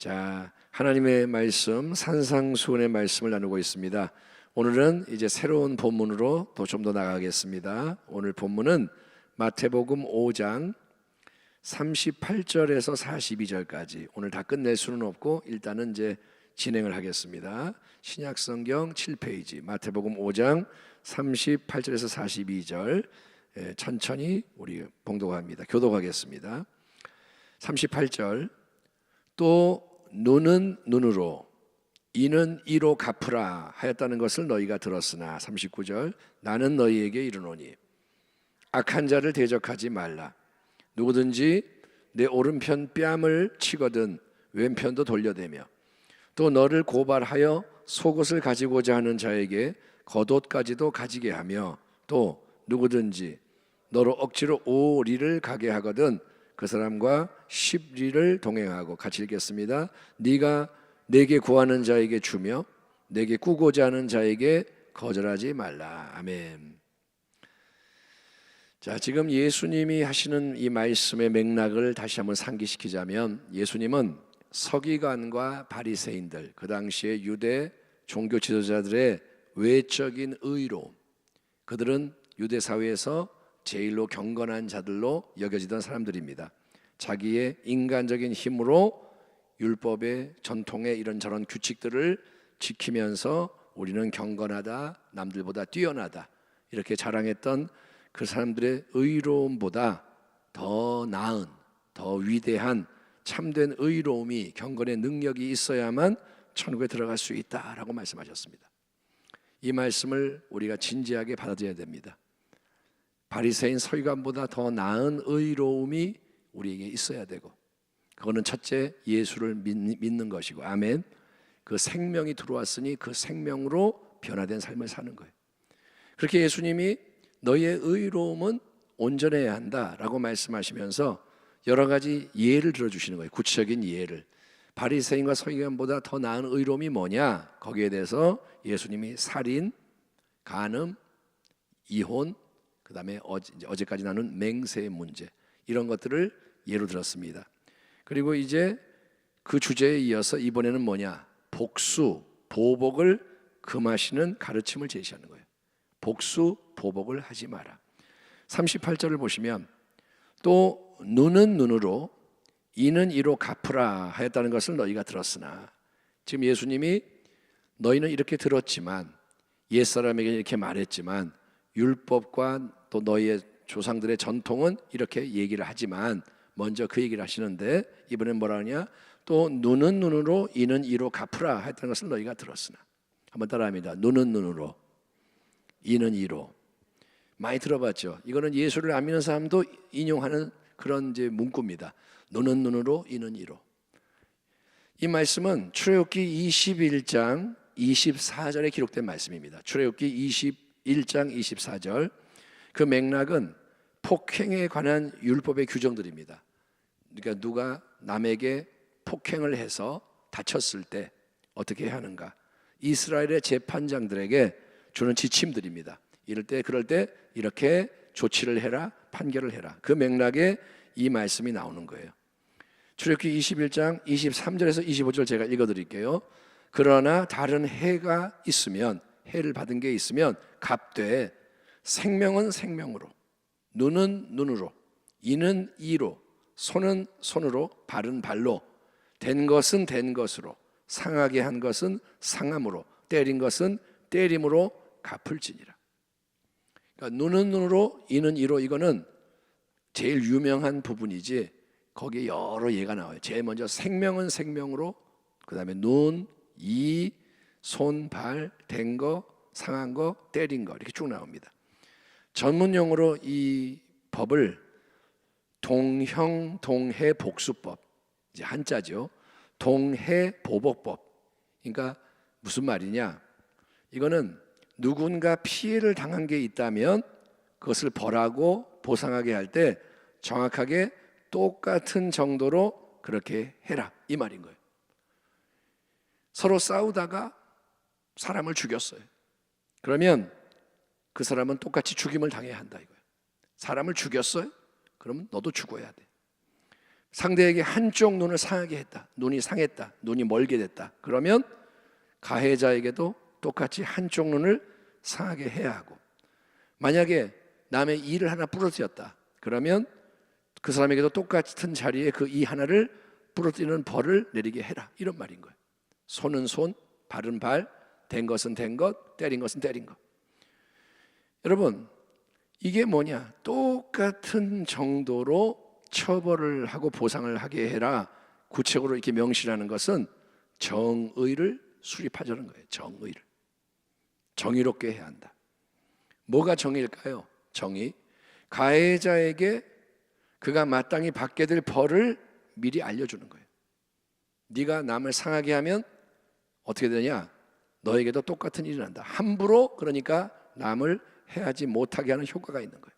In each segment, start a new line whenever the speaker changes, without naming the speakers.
자, 하나님의 말씀 산상수훈의 말씀을 나누고 있습니다. 오늘은 이제 새로운 본문으로 또 좀 더 나가겠습니다. 오늘 본문은 마태복음 5장 38절에서 42절까지. 오늘 다 끝낼 수는 없고 일단은 이제 진행을 하겠습니다. 신약성경 7페이지 마태복음 5장 38절에서 42절 천천히 우리 봉독합니다. 교독하겠습니다. 38절 또 눈은 눈으로 이는 이로 갚으라 하였다는 것을 너희가 들었으나 39절 나는 너희에게 이르노니 악한 자를 대적하지 말라. 누구든지 내 오른편 뺨을 치거든 왼편도 돌려대며 또 너를 고발하여 속옷을 가지고자 하는 자에게 겉옷까지도 가지게 하며 또 누구든지 너로 억지로 5리를 가게 하거든 그 사람과 10리를 동행하고. 같이 읽겠습니다. 네가 내게 구하는 자에게 주며 내게 꾸고자 하는 자에게 거절하지 말라. 아멘. 자, 지금 예수님이 하시는 이 말씀의 맥락을 다시 한번 상기시키자면, 예수님은 서기관과 바리새인들, 그 당시에 유대 종교 지도자들의 외적인 의로, 그들은 유대 사회에서 제일로 경건한 자들로 여겨지던 사람들입니다. 자기의 인간적인 힘으로 율법의 전통의 이런저런 규칙들을 지키면서 우리는 경건하다, 남들보다 뛰어나다 이렇게 자랑했던 그 사람들의 의로움보다 더 나은, 더 위대한 참된 의로움이, 경건의 능력이 있어야만 천국에 들어갈 수 있다라고 말씀하셨습니다. 이 말씀을 우리가 진지하게 받아들여야 됩니다. 바리새인 서기관보다 더 나은 의로움이 우리에게 있어야 되고, 그거는 첫째 예수를 믿는 것이고, 아멘. 그 생명이 들어왔으니 그 생명으로 변화된 삶을 사는 거예요. 그렇게 예수님이 너희의 의로움은 온전해야 한다라고 말씀하시면서 여러 가지 예를 들어주시는 거예요. 구체적인 예를. 바리새인과 서기관보다 더 나은 의로움이 뭐냐? 거기에 대해서 예수님이 살인, 간음, 이혼, 그 다음에 어제까지 나눈 맹세의 문제, 이런 것들을 예로 들었습니다. 그리고 이제 그 주제에 이어서 이번에는 뭐냐? 복수, 보복을 금하시는 가르침을 제시하는 거예요. 복수, 보복을 하지 마라. 38절을 보시면 또 눈은 눈으로 이는 이로 갚으라 하였다는 것을 너희가 들었으나, 지금 예수님이 너희는 이렇게 들었지만, 옛사람에게 이렇게 말했지만, 율법과 또 너희의 조상들의 전통은 이렇게 얘기를 하지만, 먼저 그 얘기를 하시는데 이번엔 뭐라 하냐? 또 눈은 눈으로 이는 이로 갚으라 했다는 것을 너희가 들었으나. 한번 따라합니다. 눈은 눈으로 이는 이로. 많이 들어봤죠? 이거는 예수를 안 믿는 사람도 인용하는 그런 이제 문구입니다. 눈은 눈으로 이는 이로. 이 말씀은 출애굽기 21장 24절에 기록된 말씀입니다. 출애굽기 21장 24절. 그 맥락은 폭행에 관한 율법의 규정들입니다. 그러니까 누가 남에게 폭행을 해서 다쳤을 때 어떻게 해야 하는가, 이스라엘의 재판장들에게 주는 지침들입니다. 그럴 때 이렇게 조치를 해라, 판결을 해라. 그 맥락에 이 말씀이 나오는 거예요. 출애굽기 21장 23절에서 25절 제가 읽어드릴게요. 그러나 다른 해가 있으면, 해를 받은 게 있으면 갚되 생명은 생명으로, 눈은 눈으로, 이는 이로, 손은 손으로, 발은 발로, 된 것은 된 것으로, 상하게 한 것은 상함으로, 때린 것은 때림으로 갚을지니라. 그러니까 눈은 눈으로, 이는 이로, 이거는 제일 유명한 부분이지 거기에 여러 예가 나와요. 제일 먼저 생명은 생명으로, 그 다음에 눈, 이, 손, 발, 된 거, 상한 거, 때린 거, 이렇게 쭉 나옵니다. 전문용어로 이 법을 동형 동해 복수법, 이제 한자죠. 동해 보복법. 그러니까 무슨 말이냐? 이거는 누군가 피해를 당한 게 있다면 그것을 벌하고 보상하게 할 때 정확하게 똑같은 정도로 그렇게 해라, 이 말인 거예요. 서로 싸우다가 사람을 죽였어요. 그러면 그 사람은 똑같이 죽임을 당해야 한다 이거예요. 사람을 죽였어요? 그러면 너도 죽어야 돼. 상대에게 한쪽 눈을 상하게 했다, 눈이 상했다, 눈이 멀게 됐다, 그러면 가해자에게도 똑같이 한쪽 눈을 상하게 해야 하고, 만약에 남의 이를 하나 부러뜨렸다, 그러면 그 사람에게도 똑같은 자리에 그 이 하나를 부러뜨리는 벌을 내리게 해라, 이런 말인 거예요. 손은 손, 발은 발, 된 것은 된 것, 때린 것은 때린 것. 여러분, 이게 뭐냐? 똑같은 정도로 처벌을 하고 보상을 하게 해라, 구체적으로 이렇게 명시하는 것은 정의를 수립하자는 거예요. 정의를 정의롭게 해야 한다. 뭐가 정의일까요? 정의, 가해자에게 그가 마땅히 받게 될 벌을 미리 알려주는 거예요. 네가 남을 상하게 하면 어떻게 되냐? 너에게도 똑같은 일이 난다. 함부로, 그러니까 남을 해하지 못하게 하는 효과가 있는 거예요.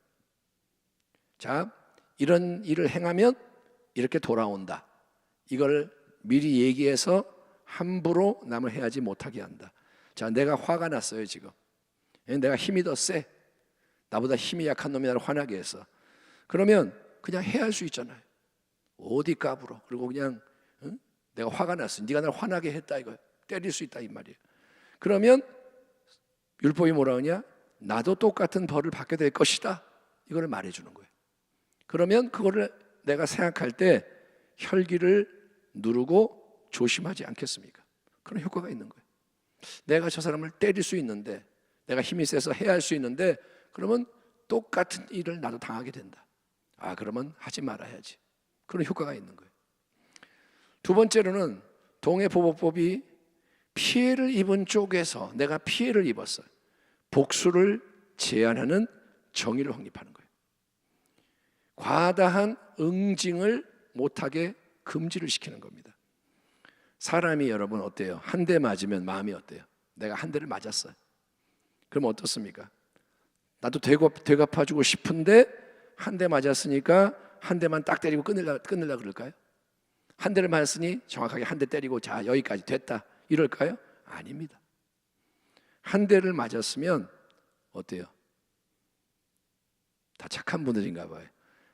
자, 이런 일을 행하면 이렇게 돌아온다. 이걸 미리 얘기해서 함부로 남을 해하지 못하게 한다. 자, 내가 화가 났어요 지금. 내가 힘이 더 세, 나보다 힘이 약한 놈이 나를 화나게 해서. 그러면 그냥 해할 수 있잖아요. 어디 까불어. 그리고 그냥 내가 화가 났어, 네가 나를 화나게 했다, 이거 때릴 수 있다 이 말이에요. 그러면 율법이 뭐라 하냐? 나도 똑같은 벌을 받게 될 것이다, 이걸 말해주는 거예요. 그러면 그거를 내가 생각할 때 혈기를 누르고 조심하지 않겠습니까? 그런 효과가 있는 거예요. 내가 저 사람을 때릴 수 있는데, 내가 힘이 세서 해야 할 수 있는데, 그러면 똑같은 일을 나도 당하게 된다. 아, 그러면 하지 말아야지. 그런 효과가 있는 거예요. 두 번째로는 동해보복법이 피해를 입은 쪽에서 내가 피해를 입었어요, 복수를 제한하는 정의를 확립하는 거예요. 과다한 응징을 못하게 금지를 시키는 겁니다. 사람이 여러분 어때요? 한 대 맞으면 마음이 어때요? 내가 한 대를 맞았어요. 그럼 어떻습니까? 나도 되갚아주고 싶은데 한 대 맞았으니까 한 대만 딱 때리고 끊으려 그럴까요? 한 대를 맞았으니 정확하게 한 대 때리고 자, 여기까지 됐다, 이럴까요? 아닙니다. 한 대를 맞았으면 어때요? 다 착한 분들인가 봐요.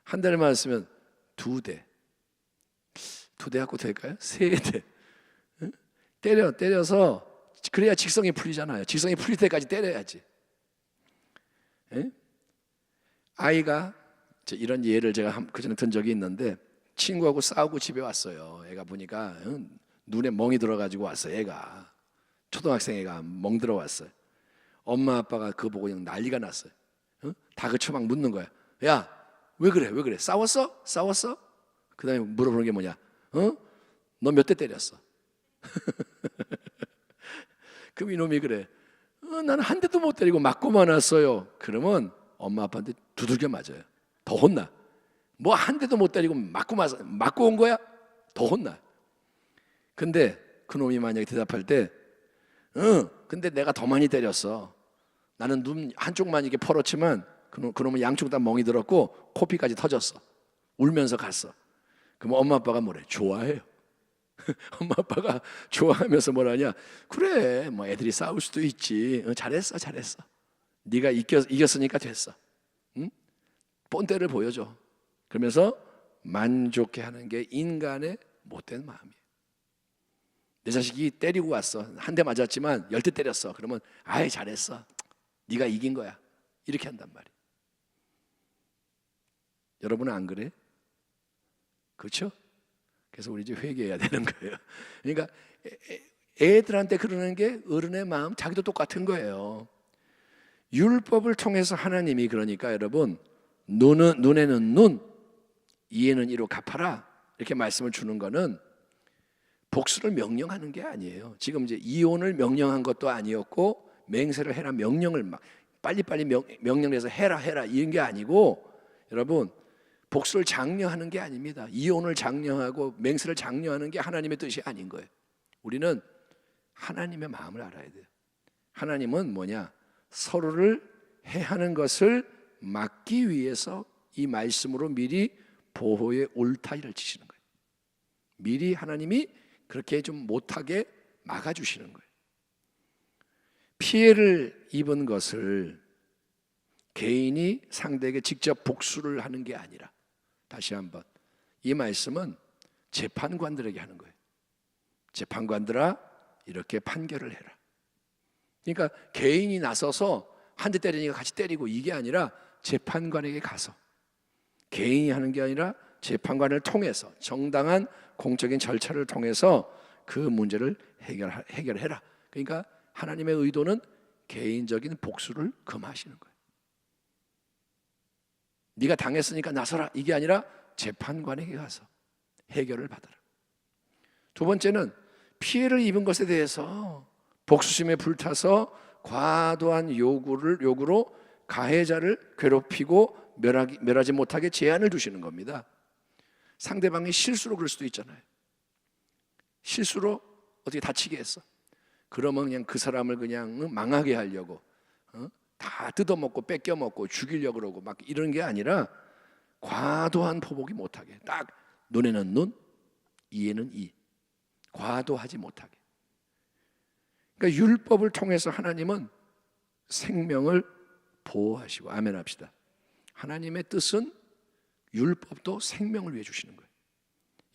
한 대를 맞았으면 두 대 갖고 될까요? 세 대. 때려서 그래야 직성이 풀리잖아요. 직성이 풀릴 때까지 때려야지. 아이가, 이런 예를 제가 그전에 든 적이 있는데, 친구하고 싸우고 집에 왔어요. 애가 보니까 눈에 멍이 들어가지고 왔어요. 애가 초등학생 애가 멍 들어왔어요. 엄마 아빠가 그거 보고 그냥 난리가 났어요. 다그쳐 막 묻는 거야. 야, 왜 그래? 싸웠어? 그 다음에 물어보는 게 뭐냐? 너 몇 대 때렸어? 그럼 이놈이 그래, 나는 한 대도 못 때리고 맞고만 왔어요. 그러면 엄마 아빠한테 두들겨 맞아요. 더 혼나. 뭐 한 대도 못 때리고 맞고 온 거야? 더 혼나. 근데 그놈이 만약에 대답할 때, 근데 내가 더 많이 때렸어. 나는 눈 한쪽만 이렇게 펄었지만 그놈은 양쪽 다 멍이 들었고 코피까지 터졌어. 울면서 갔어. 그럼 엄마 아빠가 뭐래? 좋아해요. 엄마 아빠가 좋아하면서 뭐라냐? 그래, 뭐 애들이 싸울 수도 있지. 잘했어. 네가 이겼으니까 됐어. 응? 본때를 보여줘. 그러면서 만족해 하는 게 인간의 못된 마음이에요. 내 자식이 때리고 왔어. 한 대 맞았지만 10대 때렸어. 그러면 아이, 잘했어. 네가 이긴 거야. 이렇게 한단 말이에요. 여러분은 안 그래? 그렇죠? 그래서 우리 이제 회개해야 되는 거예요. 그러니까 애들한테 그러는 게 어른의 마음, 자기도 똑같은 거예요. 율법을 통해서 하나님이, 그러니까 여러분, 눈에는 눈, 이에는 이로 갚아라, 이렇게 말씀을 주는 거는 복수를 명령하는 게 아니에요. 지금 이제 이혼을 명령한 것도 아니었고, 맹세를 해라 명령을 막 빨리빨리 명령해서 해라 이런 게 아니고, 여러분, 복수를 장려하는 게 아닙니다. 이혼을 장려하고 맹세를 장려하는 게 하나님의 뜻이 아닌 거예요. 우리는 하나님의 마음을 알아야 돼요. 하나님은 뭐냐? 서로를 해하는 것을 막기 위해서 이 말씀으로 미리 보호의 울타리를 치시는 거예요. 미리 하나님이 그렇게 좀 못하게 막아주시는 거예요. 피해를 입은 것을 개인이 상대에게 직접 복수를 하는 게 아니라, 다시 한번, 이 말씀은 재판관들에게 하는 거예요. 재판관들아, 이렇게 판결을 해라. 그러니까 개인이 나서서 한 대 때리니까 같이 때리고 이게 아니라 재판관에게 가서, 개인이 하는 게 아니라 재판관을 통해서 정당한 공적인 절차를 통해서 그 문제를 해결해라. 그러니까 하나님의 의도는 개인적인 복수를 금하시는 거예요. 네가 당했으니까 나서라, 이게 아니라 재판관에게 가서 해결을 받아라. 두 번째는 피해를 입은 것에 대해서 복수심에 불타서 과도한 요구로 가해자를 괴롭히고 멸하지 못하게 제한을 두시는 겁니다. 상대방이 실수로 그럴 수도 있잖아요. 실수로 어떻게 다치게 했어. 그러면 그냥 그 사람을 그냥 망하게 하려고 다 뜯어먹고 뺏겨먹고 죽이려고 그러고 막 이런 게 아니라 과도한 포복이 못하게, 딱 눈에는 눈, 이에는 이, 과도하지 못하게. 그러니까 율법을 통해서 하나님은 생명을 보호하시고, 아멘 합시다. 하나님의 뜻은 율법도 생명을 위해 주시는 거예요.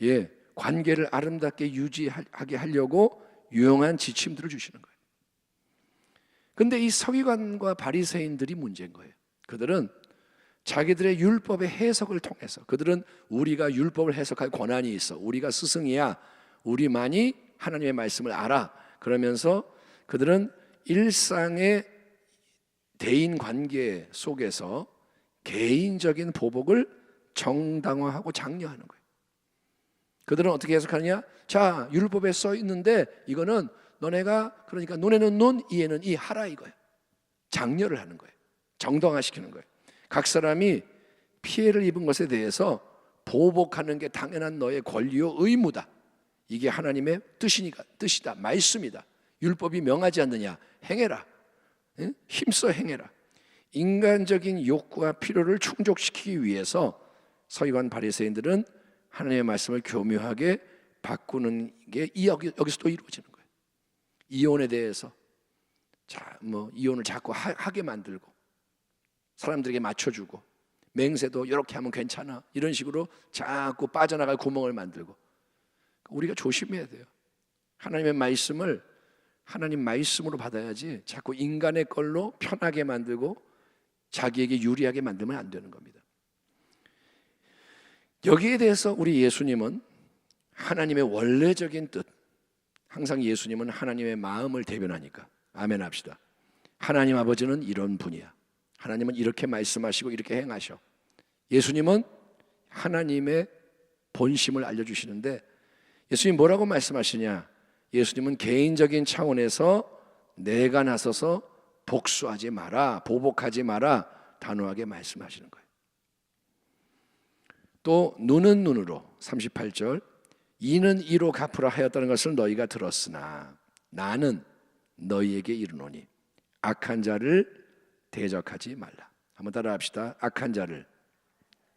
예, 관계를 아름답게 유지하게 하려고 유용한 지침들을 주시는 거예요. 근데 이 서기관과 바리새인들이 문제인 거예요. 그들은 자기들의 율법의 해석을 통해서, 그들은 우리가 율법을 해석할 권한이 있어, 우리가 스승이야, 우리만이 하나님의 말씀을 알아, 그러면서 그들은 일상의 대인 관계 속에서 개인적인 보복을 정당화하고 장려하는 거예요. 그들은 어떻게 해석하느냐? 자, 율법에 써 있는데 이거는 너네가, 그러니까 눈에는 눈, 이에는 이 하라, 이거예요. 장려를 하는 거예요. 정당화시키는 거예요. 각 사람이 피해를 입은 것에 대해서 보복하는 게 당연한 너의 권리요 의무다. 이게 하나님의 뜻이다, 말씀이다. 율법이 명하지 않느냐? 행해라. 힘써 행해라. 인간적인 욕구와 필요를 충족시키기 위해서 서기관 바리새인들은 하나님의 말씀을 교묘하게 바꾸는 게 여기서 또 이루어지는 거예요. 이혼에 대해서 이혼을 자꾸 하게 만들고, 사람들에게 맞춰주고, 맹세도 이렇게 하면 괜찮아, 이런 식으로 자꾸 빠져나갈 구멍을 만들고. 우리가 조심해야 돼요. 하나님의 말씀을 하나님 말씀으로 받아야지 자꾸 인간의 걸로 편하게 만들고 자기에게 유리하게 만들면 안 되는 겁니다. 여기에 대해서 우리 예수님은 하나님의 원래적인 뜻, 항상 예수님은 하나님의 마음을 대변하니까 아멘 합시다. 하나님 아버지는 이런 분이야, 하나님은 이렇게 말씀하시고 이렇게 행하셔. 예수님은 하나님의 본심을 알려주시는데, 예수님 뭐라고 말씀하시냐? 예수님은 개인적인 차원에서 내가 나서서 복수하지 마라, 보복하지 마라, 단호하게 말씀하시는 거예요. 또 눈은 눈으로, 38절, 이는 이로 갚으라 하였다는 것을 너희가 들었으나 나는 너희에게 이르노니 악한 자를 대적하지 말라. 한번 따라 합시다. 악한 자를,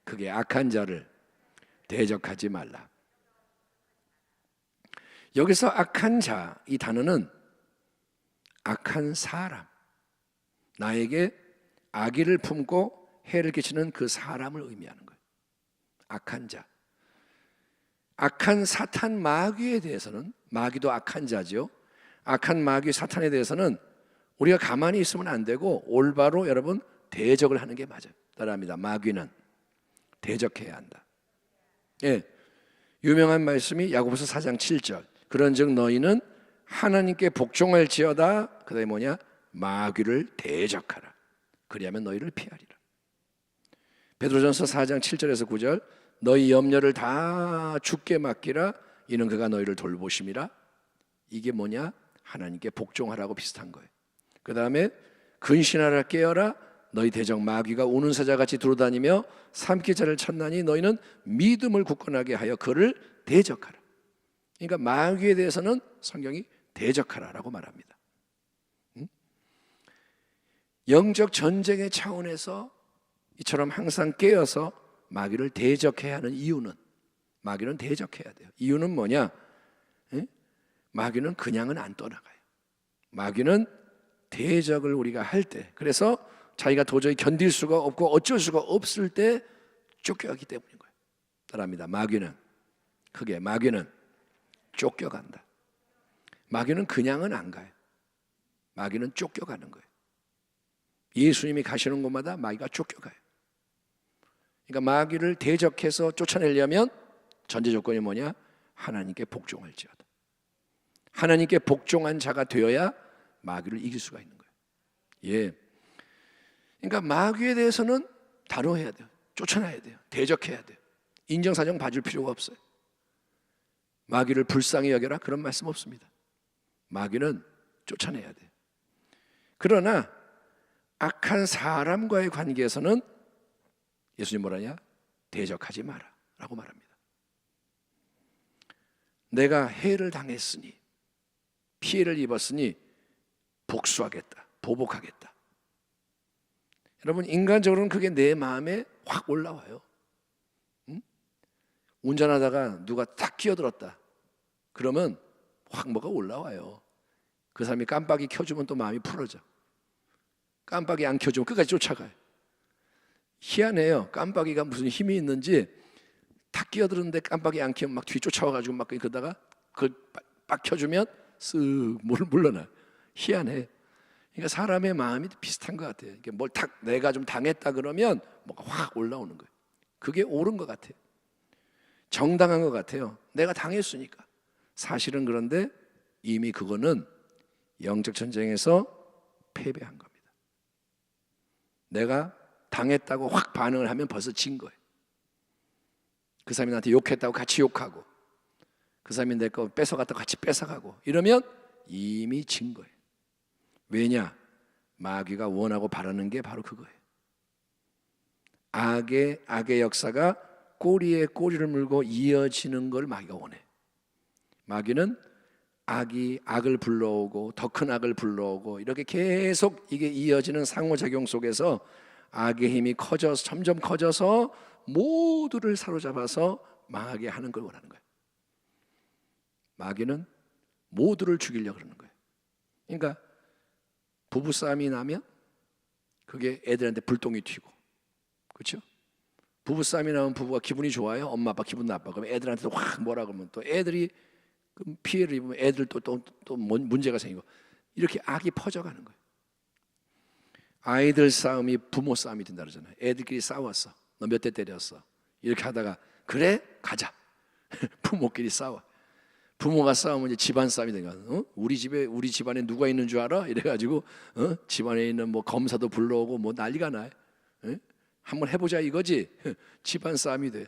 그게 악한 자를 대적하지 말라. 여기서 악한 자, 이 단어는 악한 사람, 나에게 악의를 품고 해를 끼치는 그 사람을 의미하는 거예요. 악한 자. 악한 사탄 마귀에 대해서는, 마귀도 악한 자죠. 악한 마귀 사탄에 대해서는 우리가 가만히 있으면 안 되고 올바로 여러분 대적을 하는 게 맞아요. 따라합니다. 마귀는 대적해야 한다. 예, 유명한 말씀이 야고보서 4장 7절. 그런즉 너희는 하나님께 복종할지어다. 그다음에 뭐냐? 마귀를 대적하라. 그리하면 너희를 피하리라. 베드로전서 4장 7절에서 9절. 너희 염려를 다 주께 맡기라. 이는 그가 너희를 돌보심이라. 이게 뭐냐? 하나님께 복종하라고 비슷한 거예요. 그 다음에 근신하라, 깨어라. 너희 대적 마귀가 우는 사자같이 두루다니며 삼킬 자를 찾나니 너희는 믿음을 굳건하게 하여 그를 대적하라. 그러니까 마귀에 대해서는 성경이 대적하라라고 말합니다. 영적 전쟁의 차원에서 이처럼 항상 깨어서 마귀를 대적해야 하는 이유는, 마귀는 대적해야 돼요. 이유는 뭐냐? 마귀는 그냥은 안 떠나가요. 마귀는 대적을 우리가 할 때, 그래서 자기가 도저히 견딜 수가 없고 어쩔 수가 없을 때 쫓겨가기 때문인 거예요. 따라합니다. 마귀는 크게 마귀는 쫓겨간다. 마귀는 그냥은 안 가요. 마귀는 쫓겨가는 거예요. 예수님이 가시는 곳마다 마귀가 쫓겨가요. 그러니까 마귀를 대적해서 쫓아내려면 전제 조건이 뭐냐? 하나님께 복종할지어다. 하나님께 복종한 자가 되어야 마귀를 이길 수가 있는 거예요. 예. 그러니까 마귀에 대해서는 다뤄야 돼요. 쫓아내야 돼요. 대적해야 돼요. 인정사정 봐줄 필요가 없어요. 마귀를 불쌍히 여겨라 그런 말씀 없습니다. 마귀는 쫓아내야 돼요. 그러나 악한 사람과의 관계에서는 예수님 뭐라냐? 대적하지 마라 라고 말합니다. 내가 해를 당했으니 피해를 입었으니 복수하겠다, 보복하겠다. 여러분 인간적으로는 그게 내 마음에 확 올라와요. 응? 운전하다가 누가 탁 끼어들었다 그러면 확 뭐가 올라와요. 그 사람이 깜빡이 켜주면 또 마음이 풀어져. 깜빡이 안 켜주면 끝까지 쫓아가요. 희한해요. 깜빡이가 무슨 힘이 있는지 탁 끼어들었는데 깜빡이 안 켜면 막 뒤 쫓아와가지고 막 그러다가 그걸 빡 켜주면 쓱 물러나요. 희한해. 그러니까 사람의 마음이 비슷한 것 같아요. 뭘 내가 좀 당했다 그러면 뭐가 확 올라오는 거예요. 그게 옳은 것 같아요. 정당한 것 같아요. 내가 당했으니까. 사실은 그런데 이미 그거는 영적 전쟁에서 패배한 겁니다. 내가 당했다고 확 반응을 하면 벌써 진 거예요. 그 사람이 나한테 욕했다고 같이 욕하고 그 사람이 내 거 뺏어갔다고 같이 뺏어가고 이러면 이미 진 거예요. 왜냐? 마귀가 원하고 바라는 게 바로 그거예요. 악의 역사가 꼬리에 꼬리를 물고 이어지는 걸 마귀가 원해. 마귀는 악이 악을 불러오고 더 큰 악을 불러오고 이렇게 계속 이게 이어지는 상호작용 속에서 악의 힘이 커져서 점점 커져서 모두를 사로잡아서 망하게 하는 걸 원하는 거예요. 마귀는 모두를 죽이려고 그러는 거예요. 그러니까 부부싸움이 나면 그게 애들한테 불똥이 튀고, 그렇죠? 부부싸움이 나면 부부가 기분이 좋아요? 엄마 아빠 기분 나빠. 그럼 애들한테 확 뭐라 그러면 또 애들이 피해를 입으면 애들 또 문제가 생기고 이렇게 악이 퍼져가는 거예요. 아이들 싸움이 부모 싸움이 된다 그러잖아요. 애들끼리 싸웠어. 너 몇 대 때렸어. 이렇게 하다가 그래? 가자. 부모끼리 싸워. 부모가 싸우면 이제 집안 싸움이 되는 거야. 우리 집안에 누가 있는 줄 알아? 이래가지고 집안에 있는 뭐 검사도 불러오고 뭐 난리가 나요. 한번 해보자 이거지. 집안 싸움이 돼.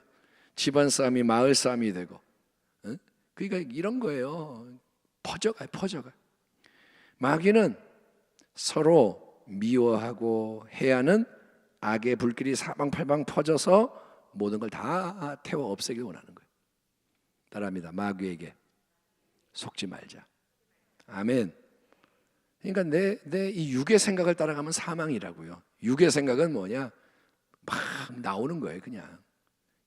집안 싸움이 마을 싸움이 되고. 그러니까 이런 거예요. 퍼져가요. 마귀는 서로 미워하고 해하는 악의 불길이 사방팔방 퍼져서 모든 걸 다 태워 없애기 원하는 거예요. 따라합니다. 마귀에게 속지 말자. 아멘. 그러니까 내 이 육의 생각을 따라가면 사망이라고요. 육의 생각은 뭐냐? 막 나오는 거예요. 그냥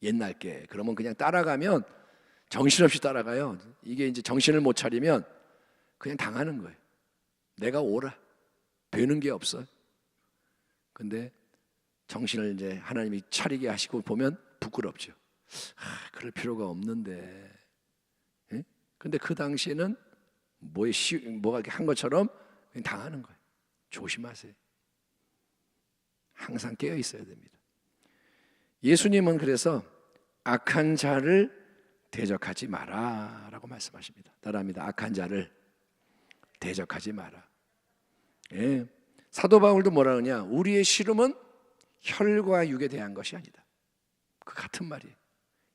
옛날 게. 그러면 그냥 따라가면 정신없이 따라가요. 이게 이제 정신을 못 차리면 그냥 당하는 거예요. 내가 옳아. 되는 게 없어요. 근데 정신을 이제 하나님이 차리게 하시고 보면 부끄럽죠. 그럴 필요가 없는데. 근데 그 당시에는 뭐가 이렇게 한 것처럼 그냥 당하는 거예요. 조심하세요. 항상 깨어 있어야 됩니다. 예수님은 그래서 악한 자를 대적하지 마라 라고 말씀하십니다. 따라합니다. 악한 자를 대적하지 마라. 예. 사도 바울도 뭐라 그러냐? 우리의 씨름은 혈과 육에 대한 것이 아니다. 그 같은 말이에요.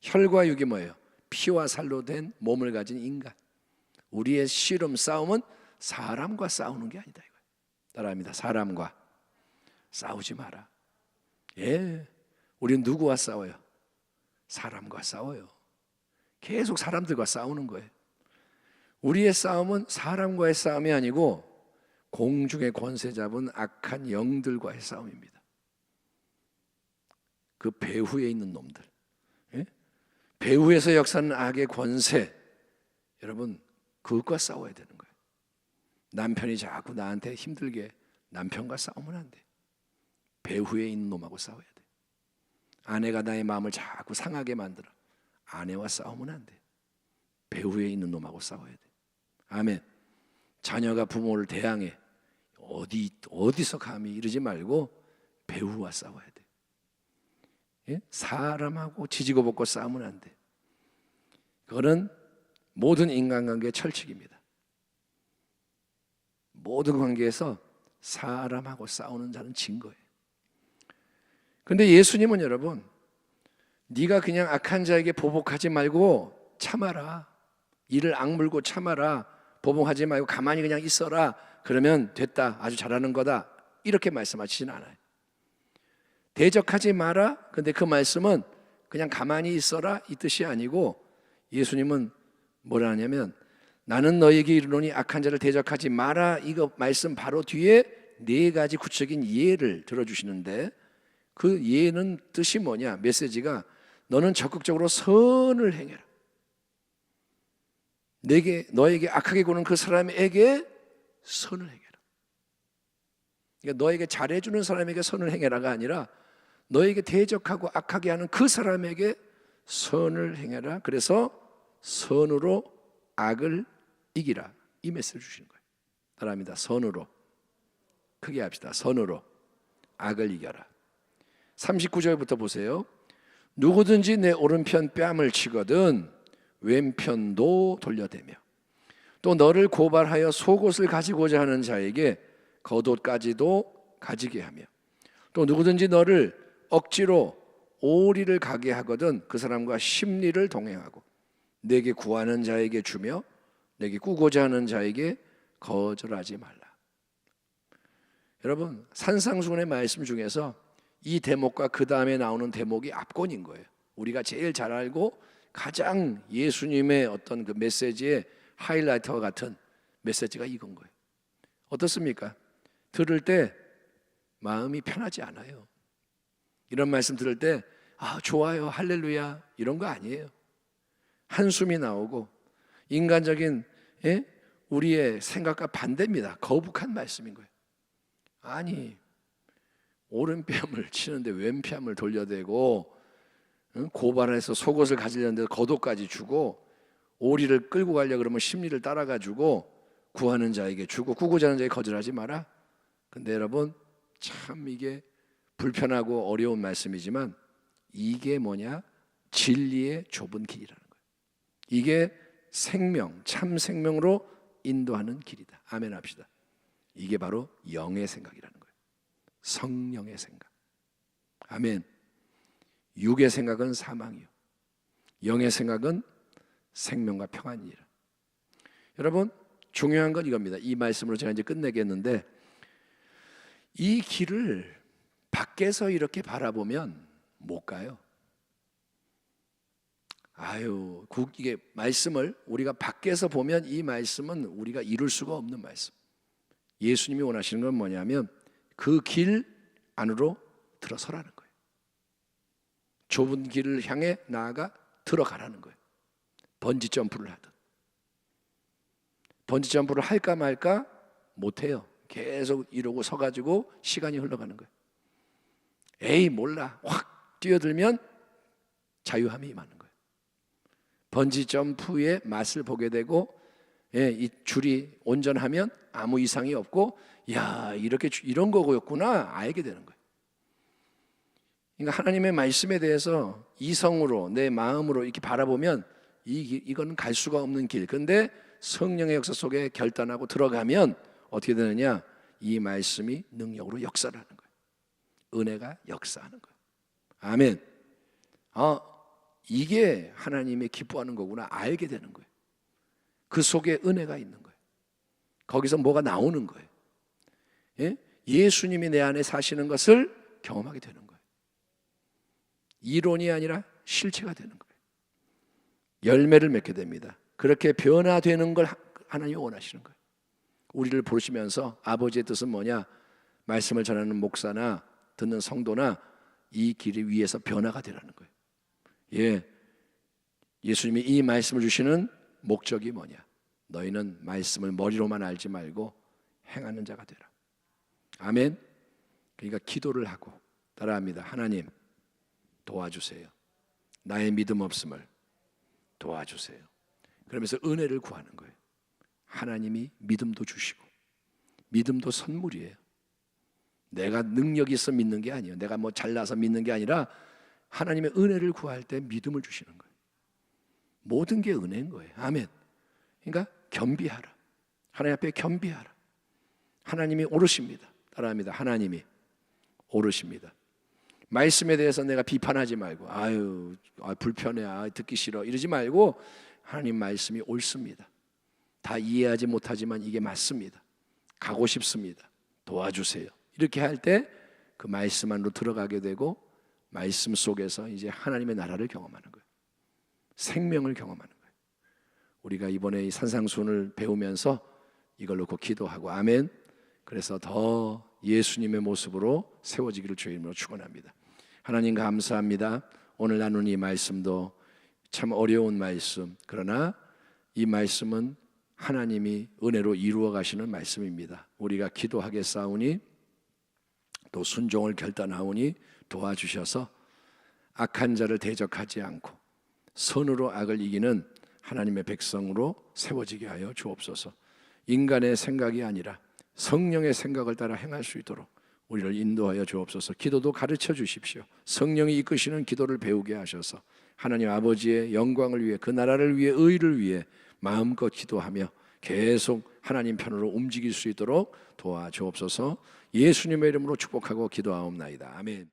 혈과 육이 뭐예요? 피와 살로 된 몸을 가진 인간. 우리의 씨름 싸움은 사람과 싸우는 게 아니다 이거예요. 따라합니다. 사람과 싸우지 마라. 예, 우리는 누구와 싸워요? 사람과 싸워요. 계속 사람들과 싸우는 거예요. 우리의 싸움은 사람과의 싸움이 아니고 공중의 권세 잡은 악한 영들과의 싸움입니다. 그 배후에 있는 놈들. 예? 배후에서 역사하는 악의 권세, 여러분 그것과 싸워야 되는 거예요. 남편이 자꾸 나한테 힘들게 남편과 싸우면 안 돼. 배후에 있는 놈하고 싸워야 돼. 아내가 나의 마음을 자꾸 상하게 만들어. 아내와 싸우면 안 돼. 배후에 있는 놈하고 싸워야 돼. 아멘. 자녀가 부모를 대항해. 어디서 감히 이러지 말고 배후와 싸워야 돼. 예? 사람하고 지지고 볶고 싸우면 안 돼. 그거는 모든 인간관계의 철칙입니다. 모든 관계에서 사람하고 싸우는 자는 진 거예요. 그런데 예수님은 여러분, 네가 그냥 악한 자에게 보복하지 말고 참아라. 이를 악물고 참아라. 보복하지 말고 가만히 그냥 있어라. 그러면 됐다. 아주 잘하는 거다. 이렇게 말씀하시진 않아요. 대적하지 마라. 근데 그 말씀은 그냥 가만히 있어라 이 뜻이 아니고, 예수님은 뭐라 하냐면 나는 너에게 이르노니 악한 자를 대적하지 마라. 이거 말씀 바로 뒤에 네 가지 구체적인 예를 들어주시는데, 그 예는 뜻이 뭐냐? 메시지가 너는 적극적으로 선을 행해라. 너에게 악하게 구는 그 사람에게 선을 행해라. 그러니까 너에게 잘해주는 사람에게 선을 행해라가 아니라 너에게 대적하고 악하게 하는 그 사람에게 선을 행해라. 그래서 선으로 악을 이기라. 이 메시지를 주시는 거예요. 따라합니다. 선으로. 크게 합시다. 선으로 악을 이겨라. 39절부터 보세요. 누구든지 내 오른편 뺨을 치거든 왼편도 돌려대며 또 너를 고발하여 속옷을 가지고자 하는 자에게 겉옷까지도 가지게 하며 또 누구든지 너를 억지로 오리를 가게 하거든 그 사람과 심리를 동행하고 내게 구하는 자에게 주며 내게 꾸고자 하는 자에게 거절하지 말라. 여러분, 산상수훈의 말씀 중에서 이 대목과 그 다음에 나오는 대목이 압권인 거예요. 우리가 제일 잘 알고 가장 예수님의 어떤 그 메시지의 하이라이터와 같은 메시지가 이건 거예요. 어떻습니까? 들을 때 마음이 편하지 않아요. 이런 말씀 들을 때 좋아요, 할렐루야 이런 거 아니에요. 한숨이 나오고 인간적인 우리의 생각과 반대입니다. 거북한 말씀인 거예요. 아니, 오른뺨을 치는데 왼뺨을 돌려대고 고발해서 속옷을 가지려는데 겉옷까지 주고 오리를 끌고 가려고 그러면 심리를 따라가지고 구하는 자에게 주고 꾸고자 하는 자에게 거절하지 마라. 근데 여러분, 참 이게 불편하고 어려운 말씀이지만 이게 뭐냐? 진리의 좁은 길이라는 거예요. 이게 생명, 참 생명으로 인도하는 길이다. 아멘 합시다. 이게 바로 영의 생각이라는 거예요. 성령의 생각. 아멘. 육의 생각은 사망이요 영의 생각은 생명과 평안이라. 여러분, 중요한 건 이겁니다. 이 말씀으로 제가 이제 끝내겠는데, 이 길을 밖에서 이렇게 바라보면 못 가요. 이게 말씀을 우리가 밖에서 보면 이 말씀은 우리가 이룰 수가 없는 말씀. 예수님이 원하시는 건 뭐냐면 그 길 안으로 들어서라는 거예요. 좁은 길을 향해 나아가 들어가라는 거예요. 번지 점프를 하듯. 번지 점프를 할까 말까 못해요. 계속 이러고 서가지고 시간이 흘러가는 거예요. 에이 몰라, 확 뛰어들면 자유함이 임하는 거예요. 번지 점프의 맛을 보게 되고, 이 줄이 온전하면 아무 이상이 없고, 이런 거였구나 알게 되는 거예요. 그러니까 하나님의 말씀에 대해서 이성으로 내 마음으로 이렇게 바라보면 이건 갈 수가 없는 길. 그런데 성령의 역사 속에 결단하고 들어가면 어떻게 되느냐? 이 말씀이 능력으로 역사를 하는 거예요. 은혜가 역사하는 거예요. 아멘. 이게 하나님의 기뻐하는 거구나 알게 되는 거예요. 그 속에 은혜가 있는 거예요. 거기서 뭐가 나오는 거예요. 예수님이 내 안에 사시는 것을 경험하게 되는 거예요. 이론이 아니라 실체가 되는 거예요. 열매를 맺게 됩니다. 그렇게 변화되는 걸 하나님이 원하시는 거예요. 우리를 보시면서 아버지의 뜻은 뭐냐? 말씀을 전하는 목사나 듣는 성도나 이 길 위에서 변화가 되라는 거예요. 예수님이 이 말씀을 주시는 목적이 뭐냐? 너희는 말씀을 머리로만 알지 말고 행하는 자가 되라. 아멘. 그러니까 기도를 하고 따라합니다. 하나님 도와주세요. 나의 믿음 없음을 도와주세요. 그러면서 은혜를 구하는 거예요. 하나님이 믿음도 주시고, 믿음도 선물이에요. 내가 능력이 있어 믿는 게 아니에요. 내가 뭐 잘나서 믿는 게 아니라 하나님의 은혜를 구할 때 믿음을 주시는 거예요. 모든 게 은혜인 거예요. 아멘. 그러니까 겸비하라. 하나님 앞에 겸비하라. 하나님이 오르십니다. 따라합니다. 하나님이 오르십니다. 말씀에 대해서 내가 비판하지 말고 불편해, 듣기 싫어 이러지 말고 하나님 말씀이 옳습니다. 다 이해하지 못하지만 이게 맞습니다. 가고 싶습니다. 도와주세요. 이렇게 할 때 그 말씀 안으로 들어가게 되고 말씀 속에서 이제 하나님의 나라를 경험하는 거예요. 생명을 경험하는 거예요. 우리가 이번에 이 산상수훈을 배우면서 이걸 놓고 기도하고 아멘. 그래서 더 예수님의 모습으로 세워지기를 주의 이름으로 축원합니다. 하나님 감사합니다. 오늘 나눈 이 말씀도 참 어려운 말씀, 그러나 이 말씀은 하나님이 은혜로 이루어 가시는 말씀입니다. 우리가 기도하겠사오니 또 순종을 결단하오니 도와주셔서 악한 자를 대적하지 않고 선으로 악을 이기는 하나님의 백성으로 세워지게 하여 주옵소서. 인간의 생각이 아니라 성령의 생각을 따라 행할 수 있도록 우리를 인도하여 주옵소서. 기도도 가르쳐 주십시오. 성령이 이끄시는 기도를 배우게 하셔서 하나님 아버지의 영광을 위해, 그 나라를 위해, 의를 위해 마음껏 기도하며 계속 하나님 편으로 움직일 수 있도록 도와주옵소서. 예수님의 이름으로 축복하고 기도하옵나이다. 아멘.